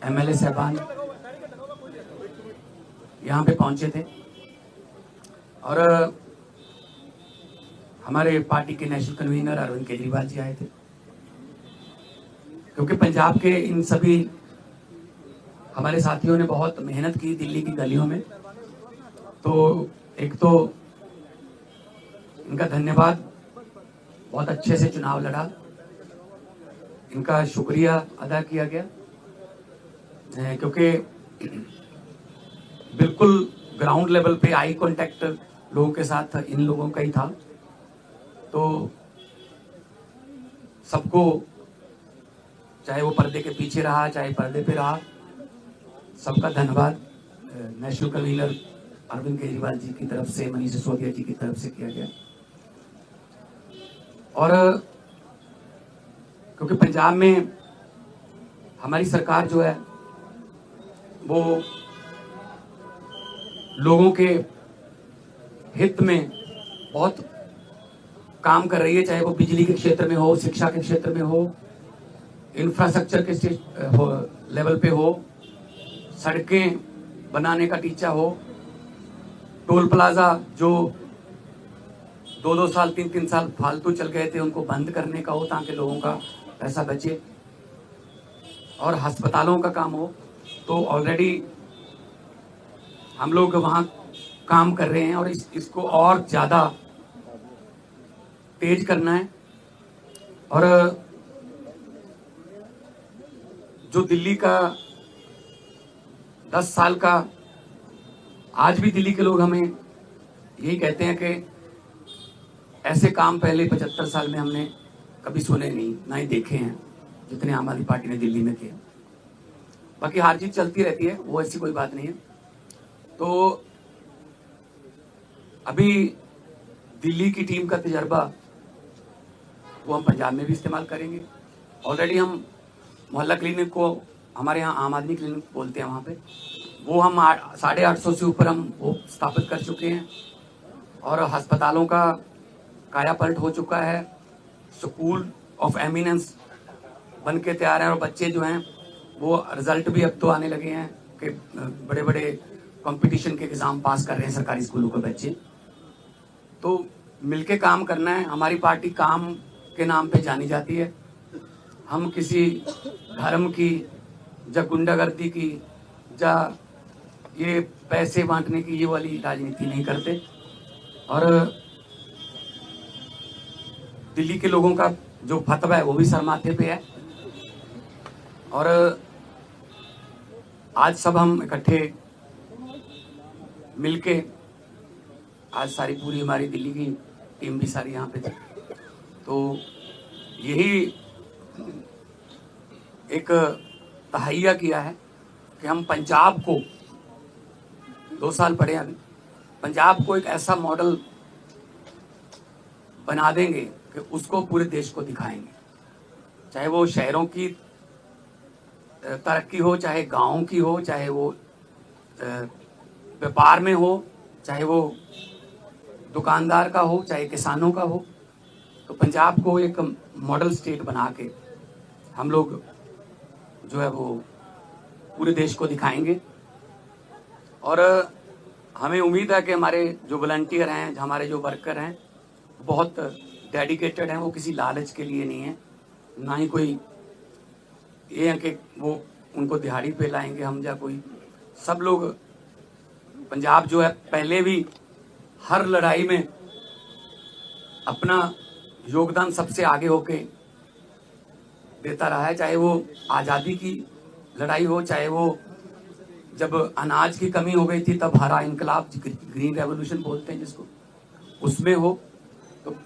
MLA साहबान यहाँ पे पहुंचे थे और हमारे पार्टी के नेशनल कन्वीनर अरविंद केजरीवाल जी आए थे, क्योंकि पंजाब के इन सभी हमारे साथियों ने बहुत मेहनत की दिल्ली की गलियों में। तो एक तो इनका धन्यवाद, बहुत अच्छे से चुनाव लड़ा, इनका शुक्रिया अदा किया गया, क्योंकि बिल्कुल ग्राउंड लेवल पे आई कांटेक्ट लोगों के साथ इन लोगों का ही था। तो सबको, चाहे वो पर्दे के पीछे रहा चाहे पर्दे पे रहा, सबका धन्यवाद नेशनल कन्वीनर अरविंद केजरीवाल जी की तरफ से, मनीष सिसोदिया जी की तरफ से किया गया। और क्योंकि पंजाब में हमारी सरकार जो है वो लोगों के हित में बहुत काम कर रही है, चाहे वो बिजली के क्षेत्र में हो, शिक्षा के क्षेत्र में हो, इंफ्रास्ट्रक्चर के लेवल पे हो, सड़कें बनाने का टीचा हो, टोल प्लाजा जो 2-2 साल 3-3 साल फालतू चल गए थे उनको बंद करने का हो ताकि लोगों का पैसा बचे, और अस्पतालों का काम हो। तो ऑलरेडी हम लोग वहाँ काम कर रहे हैं और इसको और ज़्यादा तेज करना है। और जो दिल्ली का 10 साल का, आज भी दिल्ली के लोग हमें यही कहते हैं कि ऐसे काम पहले 75 साल में हमने कभी सुने नहीं, ना ही देखे हैं जितने आम आदमी पार्टी ने दिल्ली में किए। बाकी हार जीत चलती रहती है, वो ऐसी कोई बात नहीं है। तो अभी दिल्ली की टीम का तजर्बा वो हम पंजाब में भी इस्तेमाल करेंगे। ऑलरेडी हम मोहल्ला क्लिनिक को, हमारे यहाँ आम आदमी क्लिनिक बोलते हैं, वहाँ पे वो हम 850 से ऊपर हम वो स्थापित कर चुके हैं और अस्पतालों का कायापलट हो चुका है। स्कूल ऑफ एमिनेंस बन के तैयार हैं और बच्चे जो हैं वो रिजल्ट भी अब तो आने लगे हैं कि बड़े बड़े कंपटीशन के एग्जाम पास कर रहे हैं सरकारी स्कूलों के बच्चे। तो मिलके काम करना है। हमारी पार्टी काम के नाम पे जानी जाती है। हम किसी धर्म की या गुंडागर्दी की या ये पैसे बांटने की ये वाली राजनीति नहीं करते। और दिल्ली के लोगों का जो फतवा है वो भी सर माथे पे है। और आज सब हम इकट्ठे मिलके, आज सारी पूरी हमारी दिल्ली की टीम भी सारी यहाँ पे थी, तो यही एक तहैया किया है कि हम पंजाब को, 2 साल पड़े अभी, पंजाब को एक ऐसा मॉडल बना देंगे कि उसको पूरे देश को दिखाएंगे। चाहे वो शहरों की तरक्की हो, चाहे गाँव की हो, चाहे वो व्यापार में हो, चाहे वो दुकानदार का हो, चाहे किसानों का हो। तो पंजाब को एक मॉडल स्टेट बना के हम लोग जो है वो पूरे देश को दिखाएंगे। और हमें उम्मीद है कि हमारे जो वॉलंटियर हैं, हमारे जो वर्कर हैं, बहुत डेडिकेटेड हैं। वो किसी लालच के लिए नहीं है, ना ही कोई ये है कि वो उनको दिहाड़ी पे लाएंगे हम या कोई। सब लोग, पंजाब जो है पहले भी हर लड़ाई में अपना योगदान सबसे आगे होके देता रहा है। चाहे वो आज़ादी की लड़ाई हो, चाहे वो जब अनाज की कमी हो गई थी तब हरा इनकलाब, ग्रीन रेवोल्यूशन बोलते हैं जिसको, उसमें हो। तो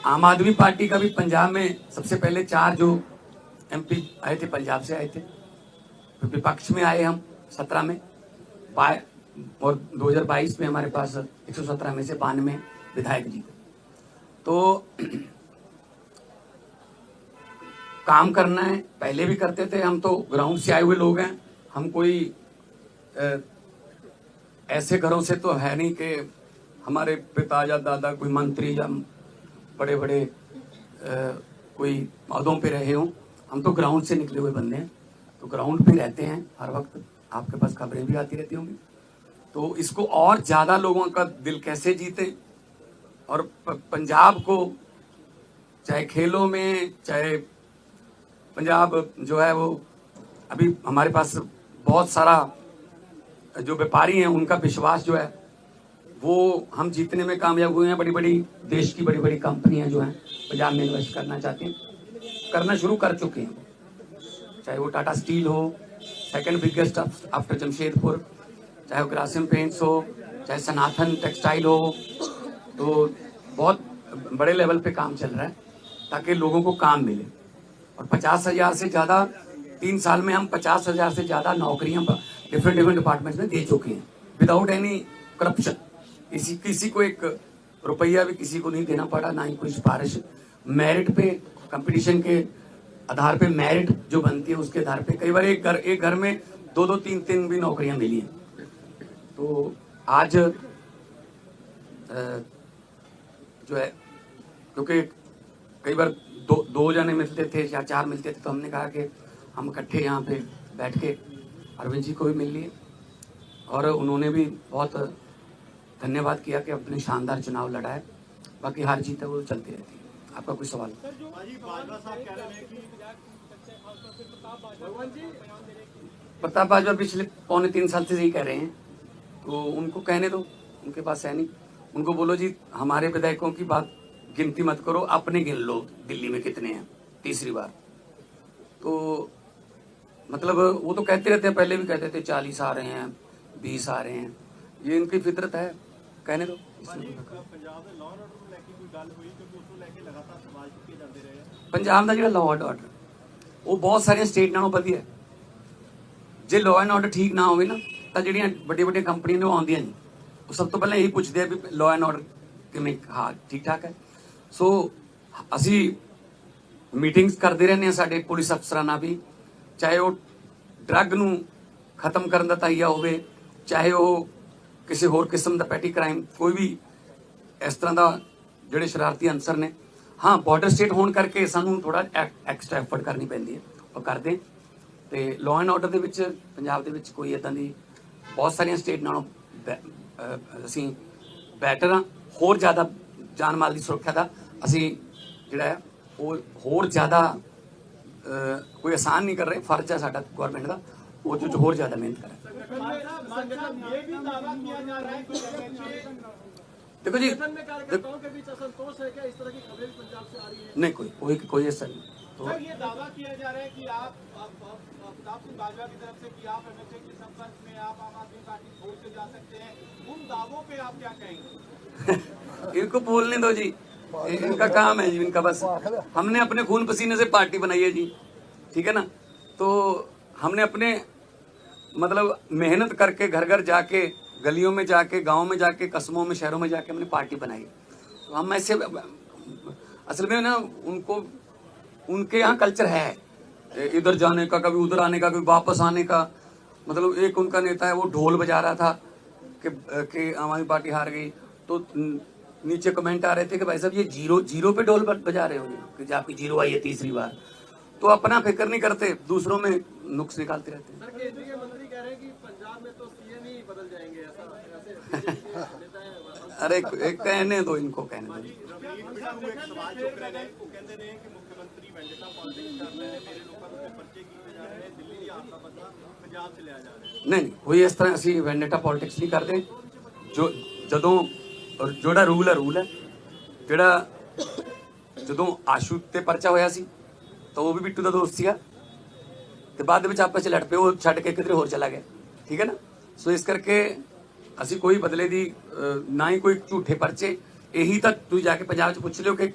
आम आदमी पार्टी का भी पंजाब में सबसे पहले 4 जो MP आए थे पंजाब से आए थे। फिर विपक्ष में आए हम 17 में, और 2022 में हमारे पास 117 में से 92 विधायक जीते। तो काम करना है, पहले भी करते थे। हम तो ग्राउंड से आए हुए लोग हैं। हम कोई ऐसे घरों से तो है नहीं कि हमारे पिता या दादा कोई मंत्री या बड़े बड़े कोई पदों पे रहे हों। हम तो ग्राउंड से निकले हुए बंदे हैं। तो ग्राउंड पे रहते हैं हर वक्त, आपके पास खबरें भी आती रहती होंगी। तो इसको और ज़्यादा लोगों का दिल कैसे जीते, और पंजाब को चाहे खेलों में, चाहे पंजाब जो है वो अभी हमारे पास बहुत सारा जो व्यापारी हैं उनका विश्वास जो है वो हम जीतने में कामयाब हुए हैं। बड़ी बड़ी देश की बड़ी बड़ी कंपनियां जो हैं पंजाब में इन्वेस्ट करना चाहती हैं, करना शुरू कर चुके हैं, चाहे वो टाटा स्टील हो, सेकंड बिगेस्ट आफ्टर जमशेदपुर, चाहे वो ग्रासिम पेंट्स हो, चाहे सनातन टेक्सटाइल हो। तो बहुत बड़े लेवल पे काम चल रहा है ताकि लोगों को काम मिले। और 50,000 से ज़्यादा 3 साल में हम 50,000 से ज़्यादा नौकरियां डिफरेंट डिपार्टमेंट्स में दे चुके हैं विदाउट एनी करप्शन। किसी को एक रुपया भी किसी को नहीं देना पड़ा, ना ही कोई सिफारिश। मेरिट पे, कंपटीशन के आधार पे मेरिट जो बनती है उसके आधार पे कई बार एक घर में 2-2, 3-3 भी नौकरियां मिली हैं। तो आज जो है, क्योंकि कई बार दो जने मिलते थे या 4 मिलते थे, तो हमने कहा कि हम इकट्ठे यहाँ पे बैठ के अरविंद जी को भी मिल लिए, और उन्होंने भी बहुत धन्यवाद किया कि अपने शानदार चुनाव लड़ा है। बाकी हार जीत है वो चलती रहती है। आपका कोई सवाल? प्रताप बाजवा पिछले 2.25 साल से यही कह रहे हैं, तो उनको कहने दो, उनके पास है नहीं। उनको बोलो जी हमारे विधायकों की बात गिनती मत करो, अपने गिन लो दिल्ली में कितने हैं तीसरी बार। तो मतलब वो तो कहते रहते हैं, पहले भी कहते थे 40 आ रहे हैं, 20 आ रहे हैं, ये इनकी फितरत है, कहने दो। पंजाब का जो लॉ एंड ऑर्डर वो बहुत सारे स्टेट नालों वधिया है। जे लॉ एंड ऑर्डर ठीक ना होवे ना तो ਜਿਹੜੀਆਂ ਵੱਡੀਆਂ ਕੰਪਨੀਆਂ ਨੇ ਉਹ ਆਉਂਦੀਆਂ ਨਹੀਂ, ਉਹ ਸਭ ਤੋਂ ਪਹਿਲਾਂ ਇਹੀ ਪੁੱਛਦੇ ਆ ਵੀ ਲॉ ਐਂਡ ਆਰਡਰ ਕਿਵੇਂ, ਹਾਂ ਠੀਕ ਠਾਕ ਹੈ। ਸੋ ਅਸੀਂ ਮੀਟਿੰਗਸ ਕਰਦੇ ਰਹਿੰਦੇ ਹਾਂ ਸਾਡੇ ਪੁਲਿਸ ਅਫਸਰਾਂ ਨਾਲ ਵੀ, ਚਾਹੇ ਉਹ ਡਰੱਗ ਨੂੰ ਖਤਮ ਕਰਨ ਦਾ ਤਾਈਆ ਹੋਵੇ, ਚਾਹੇ ਉਹ ਕਿਸੇ ਹੋਰ ਕਿਸਮ ਦਾ ਪੈਟੀ ਕ੍ਰਾਈਮ, ਕੋਈ ਵੀ ਇਸ ਤਰ੍ਹਾਂ ਦਾ ਜਿਹੜੇ ਸ਼ਰਾਰਤੀ ਅਨਸਰ ਨੇ। हाँ बॉर्डर स्टेट होने करके सानू थोड़ा एक्सट्रा एफर्ट करनी पैंदी है, और करते। तो लॉ एंड ऑर्डर के पंजाब के कोई इदां दी बहुत सारिया स्टेट नालों असीं बैटर हाँ। होर ज़्यादा जान माल की सुरक्षा का असीं जिहड़ा है वो होर ज़्यादा कोई आसान नहीं कर रहे, फर्ज है साडा गौरमेंट का वो जो होर ज़्यादा मेहनत करें। देखो जी, नहीं कोई ऐसा नहीं। तो ये दावा किया जा रहा है कि आप प्रताप सिंह बाजवा की तरफ से कि आप एमएचए के संपर्क में आप आम आदमी पार्टी छोड़ के जा सकते हैं, उन दावों पे आप क्या कहेंगे? इनको बोलने दो जी, इनका काम है जी, इनका बस। हमने अपने खून पसीने से पार्टी बनाई है जी, ठीक है ना। तो हमने अपने मतलब मेहनत करके घर घर जाके, गलियों में जाके, गाँव में जाके, कस्बों में, शहरों में जाके हमने पार्टी बनाई। तो हम ऐसे असल में ना उनको उनके यहाँ कल्चर है इधर जाने का, कभी उधर आने का, कभी वापस आने का। मतलब एक उनका नेता है वो ढोल बजा रहा था कि आम आदमी पार्टी हार गई, तो नीचे कमेंट आ रहे थे कि भाई साहब ये जीरो पे ढोल बजा रहे हो कि आपकी जीरो आई है तीसरी बार। तो अपना फिक्र नहीं करते, दूसरों में नुक्स निकालते रहते हैं। सर केंद्रीय मंत्री कह रहे हैं कि पंजाब में तो सीएम ही बदल जाएंगे, ऐसा अरे कहने दो, इनको कहने दो। नहीं कोई इस तरह असी वेंडेटा पॉलिटिक्स नहीं करते। जो जदों जोड़ा रूल है जोड़ा जदों आशू ते परचा होया सी तो वो भी बिट्टू का दोस्त सीगा, ते बाद विच आपस च लड़ पे, वो छड्ड के किधरे होर चला गया, ठीक है ना। सो इस करके असी कोई बदले दी ना ही कोई झूठे परचे। यही तो तुम जाके पंजाब च पुछ लियो कि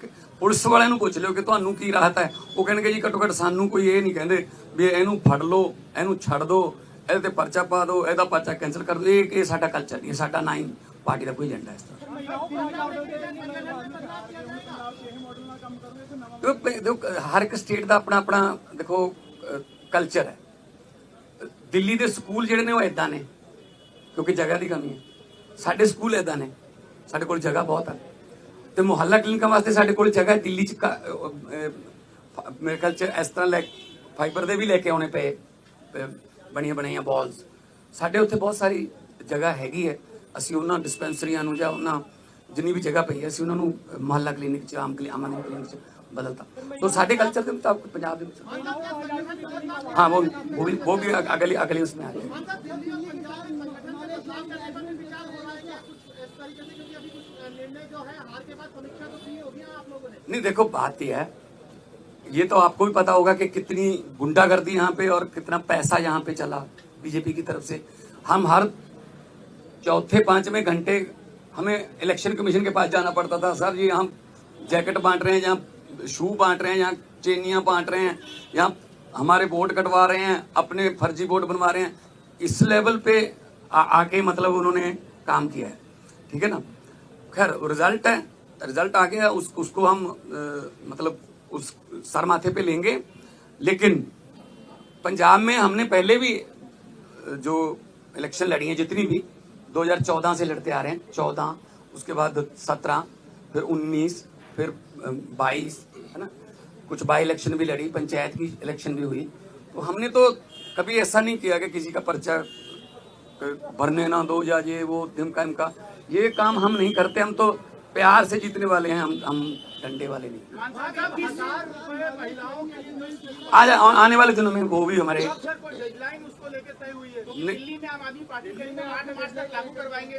पुलिस वाले पुछ लियो कि तुहानू की राहत है, वो कहेंगे जी घट्टो घट्ट सानू कोई ये नहीं कहते भी इनू फड़ लो, इनू छड़ दो, ए परचा पा दो, एदा परचा कैंसल कर दो। ये साडा कल्चर नहीं, साडा ना ही पार्टी का कोई एजेंडा इस तरह। देखो हर एक स्टेट का अपना अपना देखो कल्चर है। दिल्ली के स्कूल जिहड़े ने वो इदां ने क्योंकि जगह की कमी है। साडे स्कूल इदां ने, साडे कोल जगह बहुत है। तो मुहल्ला क्लिनिकां वास्ते साडे कोल जगह है। दिल्ली च मेरे ख्याल च इस तरह फाइबर दे भी लेके आने पे ਬਣੀਆਂ ਬਣਾਈਆਂ ਬਾਲਸ। ਸਾਡੇ ਉੱਥੇ ਬਹੁਤ ਸਾਰੀ ਜਗ੍ਹਾ ਹੈਗੀ ਹੈ, ਅਸੀਂ ਉਹਨਾਂ ਡਿਸਪੈਂਸਰੀਆਂ ਨੂੰ ਜਾਂ ਉਹਨਾਂ ਜਿੰਨੀ ਵੀ ਜਗ੍ਹਾ ਪਈ ਹੈ ਅਸੀਂ ਉਹਨਾਂ ਨੂੰ ਮੁਹੱਲਾ ਕਲੀਨਿਕ 'ਚ ਆਮ ਕਲੀਨਿਕ 'ਚ ਬਦਲਤਾ। तो साढ़े कल्चर के मुताबिक पंजाब में हाँ वो भी अगले उसमें आ जाए। नहीं देखो बात यह है, ये तो आपको भी पता होगा कि कितनी गुंडागर्दी यहाँ पे और कितना पैसा यहाँ पे चला बीजेपी की तरफ से। हम हर चौथे पांचवें घंटे हमें इलेक्शन कमीशन के पास जाना पड़ता था, सर जी हम जैकेट बांट रहे हैं, यहाँ शू बांट रहे हैं, यहाँ चेनियां बांट रहे हैं, यहाँ हमारे वोट कटवा रहे हैं, अपने फर्जी वोट बनवा रहे हैं। इस लेवल पे आके मतलब उन्होंने काम किया है, ठीक है ना। खैर रिजल्ट है, रिजल्ट आ गया, उसको हम मतलब उस सर माथे पे लेंगे। लेकिन पंजाब में हमने पहले भी जो इलेक्शन लड़ी हैं जितनी भी 2014 से लड़ते आ रहे हैं, 14 उसके बाद 17 फिर 19 फिर 22 है ना, कुछ बाई इलेक्शन भी लड़ी, पंचायत की इलेक्शन भी हुई। तो हमने तो कभी ऐसा नहीं किया कि किसी का पर्चा भरने ना दो या ये वो धमका इनका, ये काम हम नहीं करते। हम तो प्यार से जीतने वाले हैं, हम डंडे वाले नहीं। आज आने वाले दिनों में वो भी हमारे डेडलाइन उसको लेकर तय हुई है। दिल्ली में आम आदमी पार्टी के 8 मार्च तक लागू करवाएंगे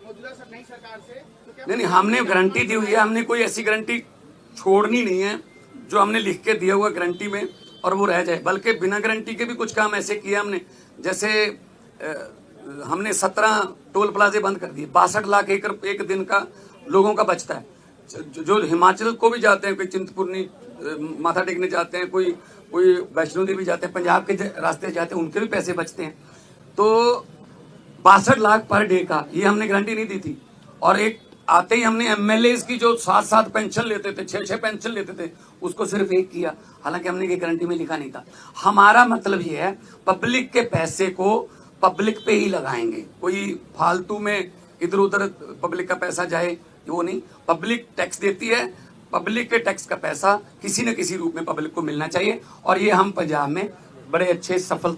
मौजूदा नई सरकार से। तो नहीं हमने गारंटी दी हुई है, हमने कोई ऐसी गारंटी छोड़नी नहीं है जो हमने लिख के दिया हुआ गारंटी में और वो रह जाए। बल्कि बिना गारंटी के भी कुछ काम ऐसे किए हमने, जैसे हमने 17 टोल प्लाजे बंद कर दिए। 62 लाख एकड़ एक दिन का लोगों का बचता है। जो हिमाचल को भी जाते हैं, कोई चिंतपूर्णी माथा टेकने जाते हैं, कोई वैष्णो देवी जाते हैं, पंजाब के रास्ते जाते हैं, उनके भी पैसे बचते हैं। तो 62 लाख पर डे का ये हमने गारंटी नहीं दी थी। और एक आते ही हमने एमएलए की जो 7-7 पेंशन लेते थे, 6-6 पेंशन लेते थे, उसको सिर्फ एक किया। हालांकि हमने ये गारंटी में लिखा नहीं था। हमारा मतलब ये है पब्लिक के पैसे को पब्लिक पे ही लगाएंगे, कोई फालतू में इधर उधर पब्लिक का पैसा जाए वो नहीं। पब्लिक टैक्स देती है, पब्लिक के टैक्स का किसी न किसी रूप में पब्लिक को मिलना चाहिए। और ये हम पंजाब में बड़े अच्छे सफल